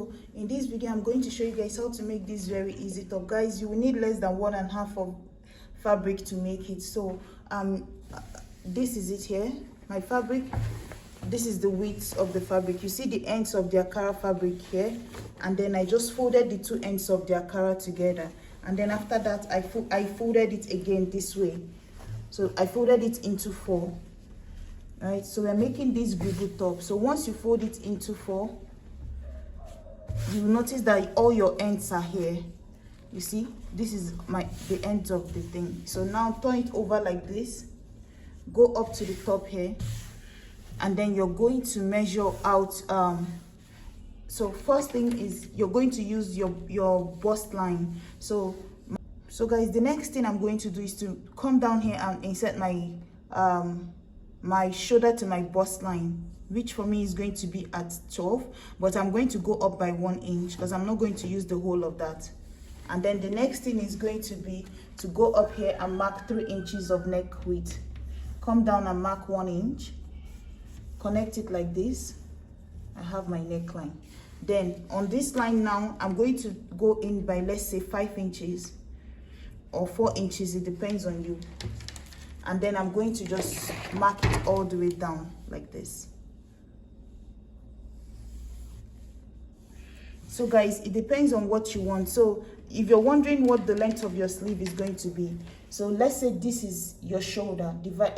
So in this video I'm going to show you guys how to make this very easy top. Guys, you will need less than 1.5 of fabric to make it. So this is it here, my fabric. This is the width of the fabric. You see the ends of the Akara fabric here, and then I just folded the two ends of the Akara together, and then after that I folded it again this way. So I folded it into 4. Right, so we're making this bubu top. So once you fold it into 4, you will notice that all your ends are here. You see, this is the ends of the thing. So now turn it over like this, go up to the top here, and then you're going to measure out. So first thing is you're going to use your bust line. So guys, the next thing I'm going to do is to come down here and insert my my shoulder to my bust line, which for me is going to be at 12, but I'm going to go up by 1 inch because I'm not going to use the whole of that. And then the next thing is going to be to go up here and mark 3 inches of neck width. Come down and mark 1 inch, connect it like this. I have my neckline. Then on this line now, I'm going to go in by, let's say, 5 inches or 4 inches, it depends on you. And then I'm going to just mark it all the way down like this. So guys, it depends on what you want. So if you're wondering what the length of your sleeve is going to be, so let's say this is your shoulder.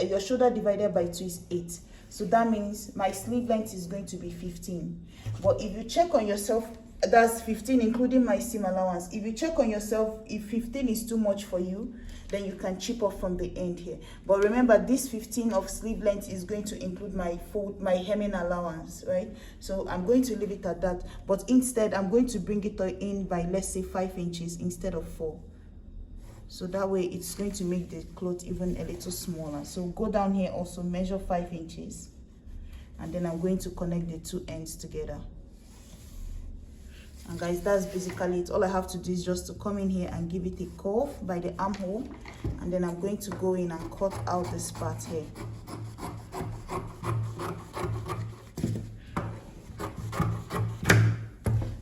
Your shoulder divided by 2 is 8. So that means my sleeve length is going to be 15. But if you check on yourself, that's 15 including my seam allowance. If you check on yourself, if 15 is too much for you, then you can chip off from the end here. But remember, this 15 of sleeve length is going to include my hemming allowance, right? So I'm going to leave it at that. But instead, I'm going to bring it in by, let's say, 5 inches instead of 4. So that way, it's going to make the cloth even a little smaller. So go down here, also measure 5 inches. And then I'm going to connect the 2 ends together. And guys, that's basically it. All I have to do is just to come in here and give it a curve by the armhole, and then I'm going to go in and cut out this part here.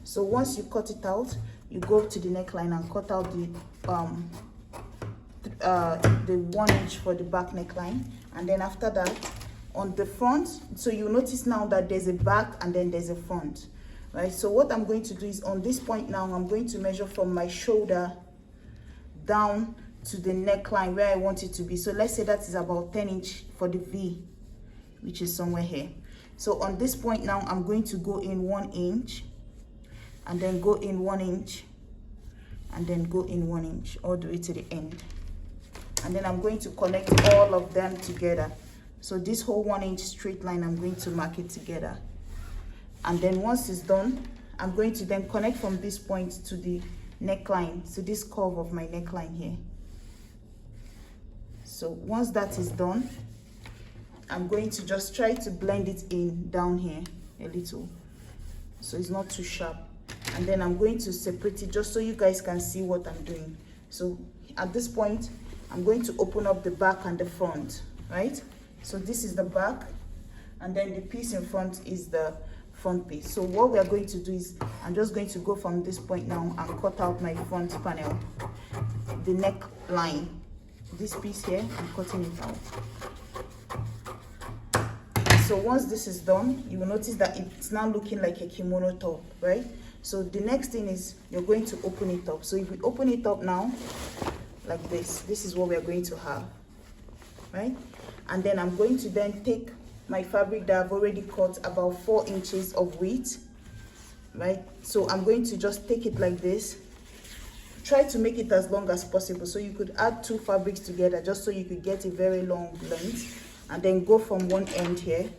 So once you cut it out, you go to the neckline and cut out the 1 inch for the back neckline. And then after that, on the front, so you notice now that there's a back and then there's a front. Right, so what I'm going to do is on this point now, I'm going to measure from my shoulder down to the neckline where I want it to be. So let's say that is about 10 inch for the V, which is somewhere here. So on this point now, I'm going to go in 1 inch, and then go in 1 inch, and then go in 1 inch all the way to the end. And then I'm going to connect all of them together. So this whole 1 inch straight line, I'm going to mark it together. And then once it's done, I'm going to then connect from this point to the neckline, to this curve of my neckline here. So once that is done, I'm going to just try to blend it in down here a little, so it's not too sharp. And then I'm going to separate it just so you guys can see what I'm doing. So at this point, I'm going to open up the back and the front, right? So this is the back, and then the piece in front is the front piece. So what we are going to do is I'm just going to go from this point now and cut out my front panel, the neckline. This piece here, I'm cutting it out. So once this is done, you will notice that it's now looking like a kimono top, right? So the next thing is you're going to open it up. So if we open it up now like this is what we are going to have, right? And then I'm going to then take my fabric that I've already cut about 4 inches of width, right? So I'm going to just take it like this. Try to make it as long as possible. So you could add 2 fabrics together just so you could get a very long length, and then go from one end here,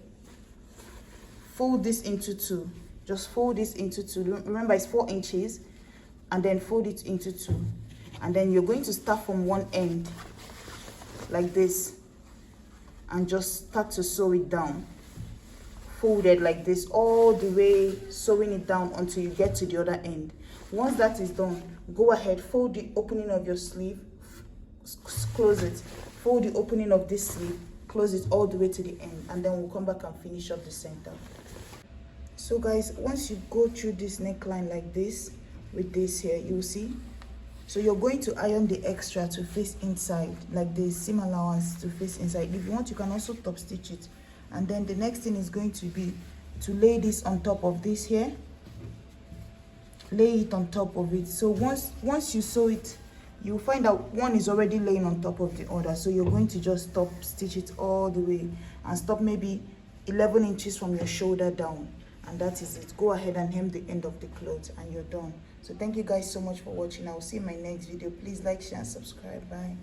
fold this into 2. Just fold this into 2. Remember, it's 4 inches, and then fold it into 2. And then you're going to start from one end like this, and just start to sew it down, folded like this all the way, sewing it down until you get to the other end. Once that is done, go ahead, fold the opening of your sleeve, close it, fold the opening of this sleeve, close it all the way to the end, and then we'll come back and finish up the center. So guys, once you go through this neckline like this with this here, you'll see. So you're going to iron the extra to face inside, like the seam allowance to face inside. If you want, you can also top stitch it. And then the next thing is going to be to lay this on top of this here. Lay it on top of it. So once you sew it, you'll find out one is already laying on top of the other. So you're going to just top stitch it all the way and stop maybe 11 inches from your shoulder down, and that is it. Go ahead and hem the end of the clothes and you're done. So thank you guys so much for watching. I will see you in my next video. Please like, share and subscribe. Bye.